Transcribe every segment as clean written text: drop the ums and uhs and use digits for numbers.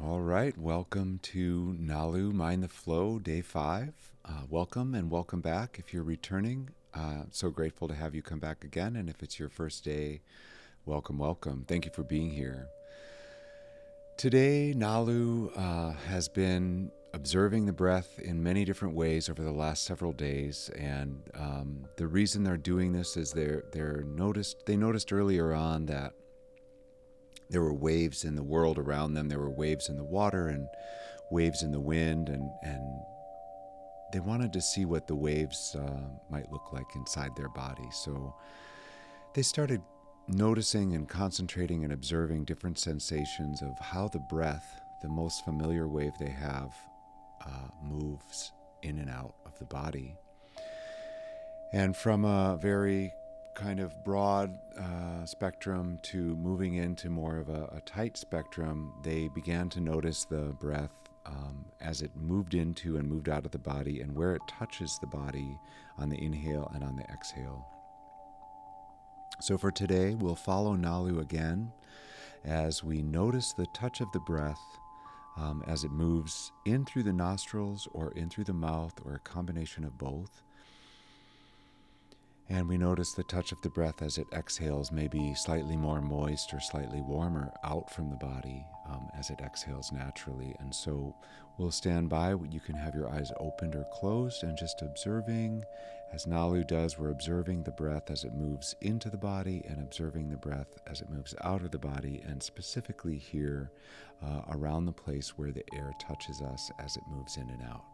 All right, welcome to Nalu Mind the Flow, Day 5. Welcome and welcome back if you're returning. So grateful to have you come back again. And if it's your first day, welcome, welcome. Thank you for being here. Today, Nalu has been observing the breath in many different ways over the last several days. And the reason they're doing this is they noticed earlier on that there were waves in the world around them. There were waves in the water and waves in the wind, and they wanted to see what the waves might look like inside their body. So they started noticing and concentrating and observing different sensations of how the breath, the most familiar wave they have, moves in and out of the body. And from a very kind of broad spectrum to moving into more of a tight spectrum, they began to notice the breath as it moved into and moved out of the body and where it touches the body on the inhale and on the exhale. So for today, we'll follow Nalu again as we notice the touch of the breath as it moves in through the nostrils or in through the mouth or a combination of both. And we notice the touch of the breath as it exhales, maybe slightly more moist or slightly warmer out from the body as it exhales naturally. And so we'll stand by. You can have your eyes opened or closed and just observing. As Nalu does, we're observing the breath as it moves into the body and observing the breath as it moves out of the body, and specifically here around the place where the air touches us as it moves in and out.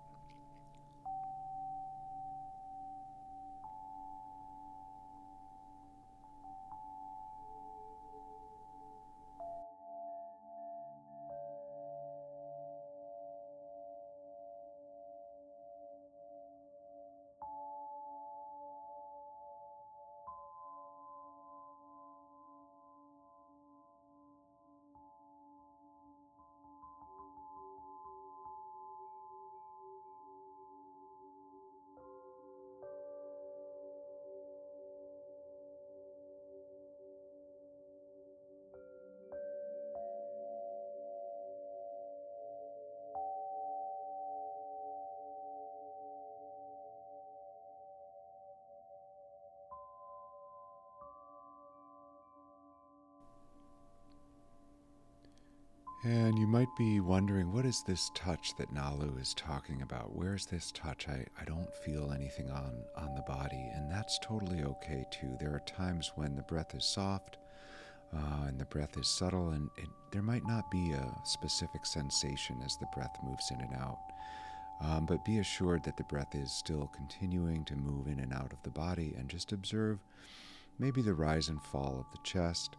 And you might be wondering, what is this touch that Nalu is talking about? Where's this touch? I don't feel anything on the body, and that's totally okay too. There are times when the breath is soft and the breath is subtle, and there might not be a specific sensation as the breath moves in and out. But be assured that the breath is still continuing to move in and out of the body, and just observe maybe the rise and fall of the chest,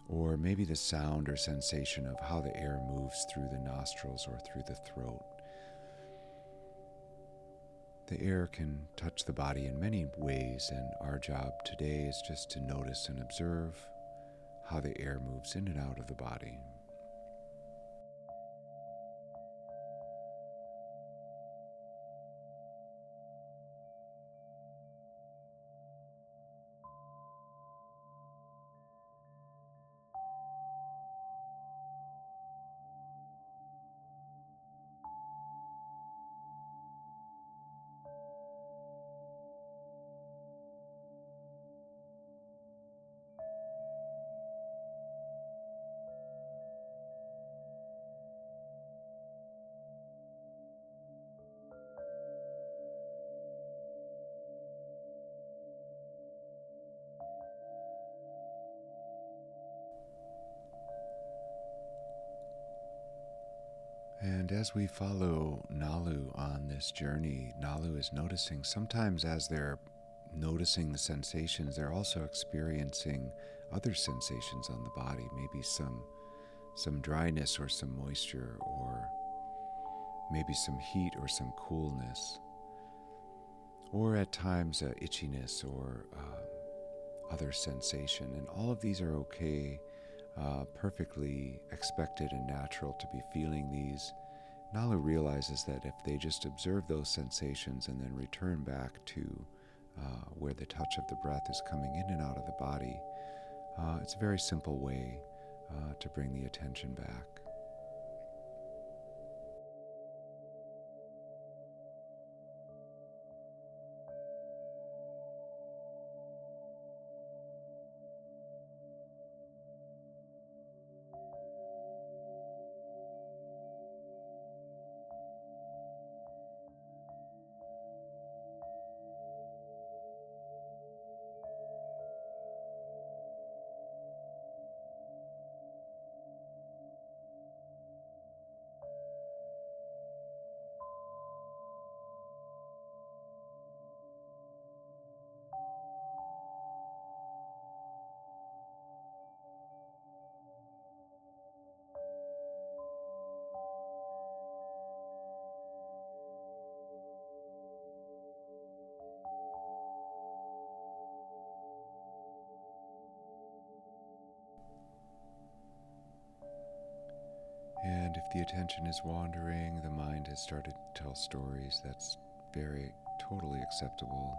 or maybe the sound or sensation of how the air moves through the nostrils or through the throat. The air can touch the body in many ways, and our job today is just to notice and observe how the air moves in and out of the body. And as we follow Nalu on this journey, Nalu is noticing sometimes as they're noticing the sensations, they're also experiencing other sensations on the body, maybe some dryness or some moisture, or maybe some heat or some coolness, or at times itchiness or other sensation. And all of these are okay, perfectly expected and natural to be feeling these. Nalu realizes that if they just observe those sensations and then return back to where the touch of the breath is coming in and out of the body, it's a very simple way to bring the attention back. And if the attention is wandering, the mind has started to tell stories, that's totally acceptable.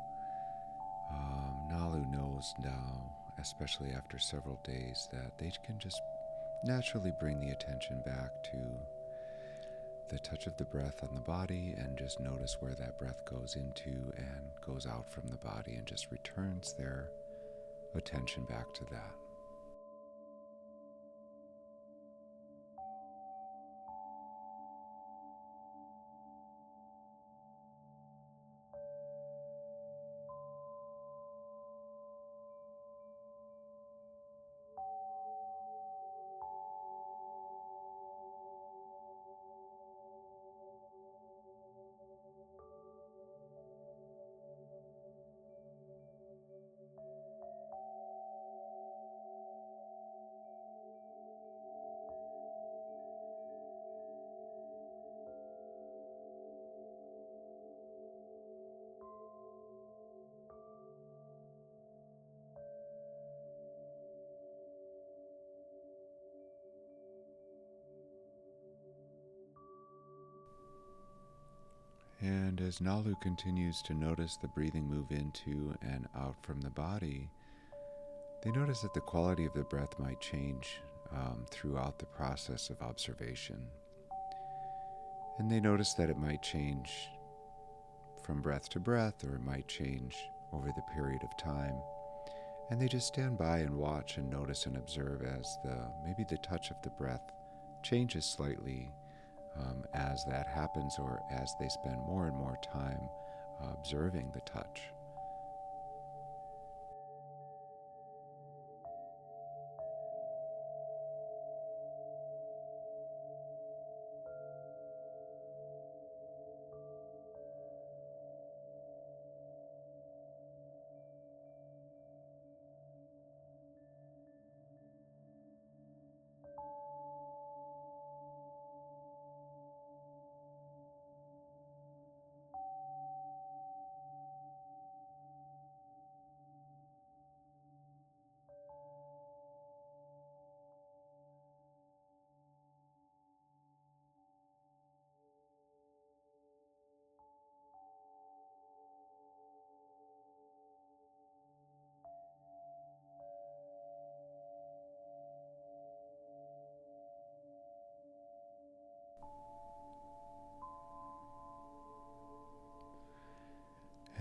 Nalu knows now, especially after several days, that they can just naturally bring the attention back to the touch of the breath on the body and just notice where that breath goes into and goes out from the body and just returns their attention back to that. And as Nalu continues to notice the breathing move into and out from the body, they notice that the quality of the breath might change throughout the process of observation. And they notice that it might change from breath to breath, or it might change over the period of time. And they just stand by and watch and notice and observe as maybe the touch of the breath changes slightly as that happens, or as they spend more and more time observing the touch.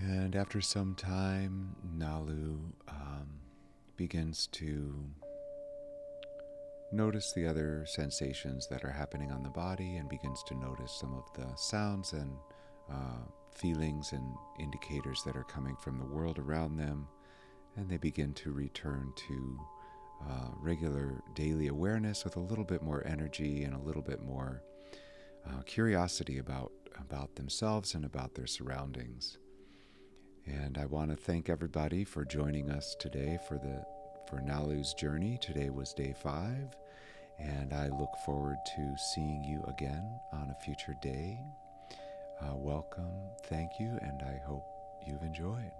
And after some time, Nalu begins to notice the other sensations that are happening on the body, and begins to notice some of the sounds and feelings and indicators that are coming from the world around them. And they begin to return to regular daily awareness with a little bit more energy and a little bit more curiosity about themselves and about their surroundings. And I want to thank everybody for joining us today for Nalu's journey. Today was day 5, and I look forward to seeing you again on a future day. Welcome, thank you, and I hope you've enjoyed.